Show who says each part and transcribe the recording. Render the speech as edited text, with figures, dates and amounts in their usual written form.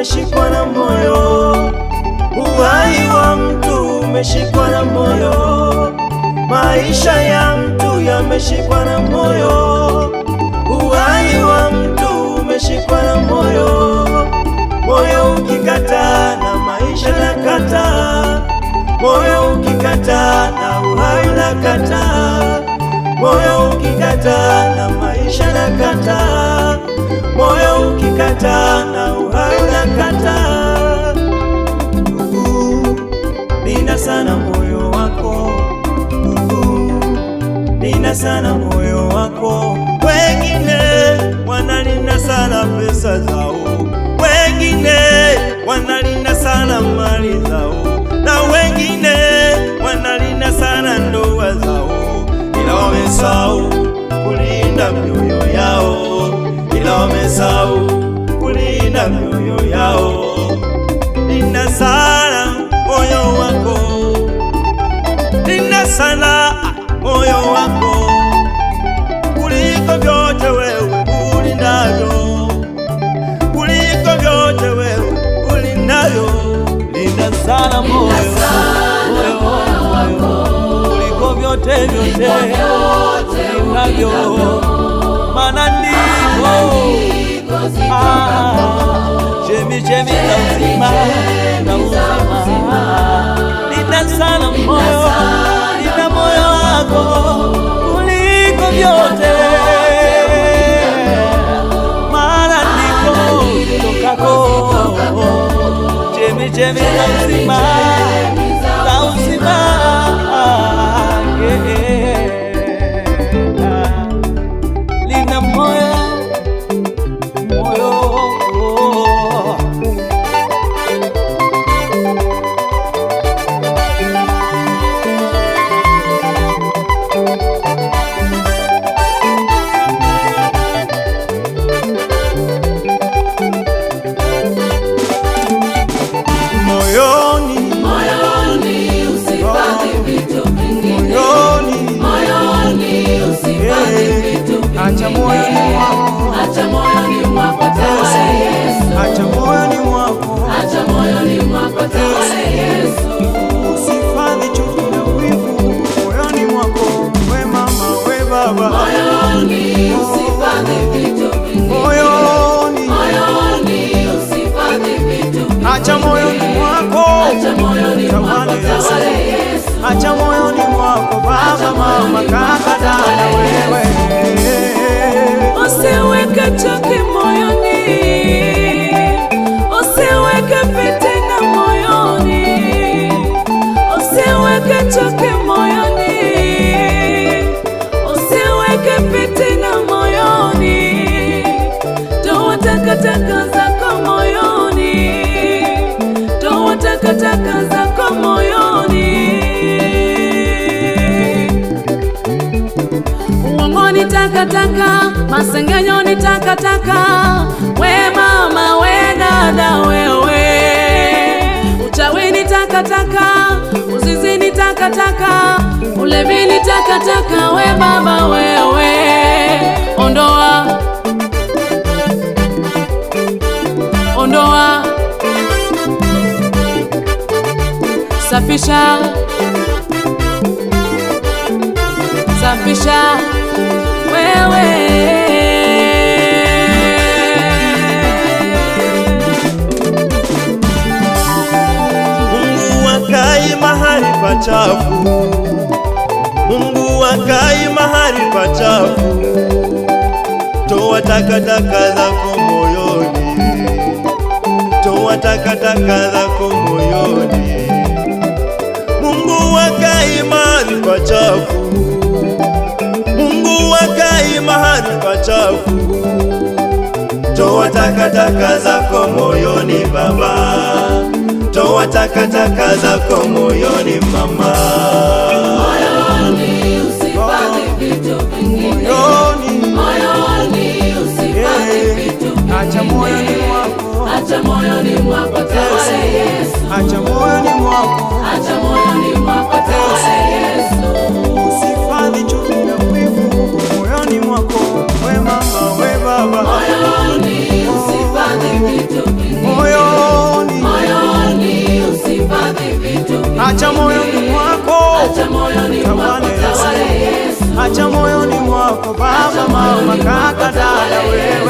Speaker 1: umeshikwa na moyo, uhai wa mtu umeshikwa na moyo, maisha ya mtu yameshikwa na moyo, uhai wa mtu umeshikwa na moyo. Moyo ukikata na maisha nakata, moyo ukikata na uhai nakata, moyo ukikata na maisha nakata, moyo ukikata na uhai nakata. Ndugu, linda sana moyo wako. Ndugu, linda sana moyo wako. Wengine wanalinda sana pesa zao, wengine wanalinda sana mali zao, na wengine wanalinda sana ndoa zao, ila wamesahau kulinda mioyo yao, ila wamesahau kulinda mioyo yao. Linda sana moyo wako, linda sana moyo wako, kuliko vyote wewe ulindavyo, kuliko vyote wewe ulindavyo. Linda sana moyo wako, kuliko vyote ulindavyo, maana ndiko chemichemi za uzima. Linda sana moyo, linda moyo wako kuliko vyote, maana ndiko kutokako chemichemi za uzima, za uzima. Linda moyo, moyo. Acha moyoni mwako,
Speaker 2: acha moyoni mwako tawale Yesu,
Speaker 1: acha moyoni mwako,
Speaker 2: acha moyoni mwako tawale Yesu.
Speaker 1: Usifanye chuki na wivu moyoni mwako, we mama, we baba,
Speaker 2: moyoni usifanye vitu vingi,
Speaker 1: moyoni
Speaker 2: usifanye vitu vingi,
Speaker 1: acha moyoni mwako,
Speaker 2: acha moyoni mwako tawale Yesu,
Speaker 1: acha moyoni mwako baba, mama, kaka, dada, wewe.
Speaker 2: Usiweke chuki moyoni, usiweke fitina moyoni, usiweke chuki moyoni, usiweke fitina moyoni. Toa takataka zako moyoni, toa takataka zako moyoni. Uongo ni takataka, masengenyo ni takataka, we mama, we dada, wewe. Uchawi ni takataka, uzinzi ni takataka, ulevi ni takataka, we baba, wewe. Ondoa, ondoa, safisha, safisha wewe.
Speaker 1: Mungu hakai mahali pachafu, Mungu hakai mahali pachafu. Toa takataka zako moyoni, toa takataka zako moyoni. Mungu hakai mahali pachafu, Mungu hakai mahali pachafu. Toa takataka zako moyoni baba, toa takataka zako moyoni mama.
Speaker 2: Moyoni usifanye vitu vingine, moyoni usifanye vitu vingine.
Speaker 1: Acha moyoni mwako,
Speaker 2: acha moyoni mwako tawale Yesu,
Speaker 1: acha moyoni mwako,
Speaker 2: acha moyoni mwako tawale Yesu.
Speaker 1: Usifanye chuki na wivu moyoni mwako, we mama, we baba,
Speaker 2: moyoni usifanye vitu vingine,
Speaker 1: moyoni baba, mama, kaka, dada, wewe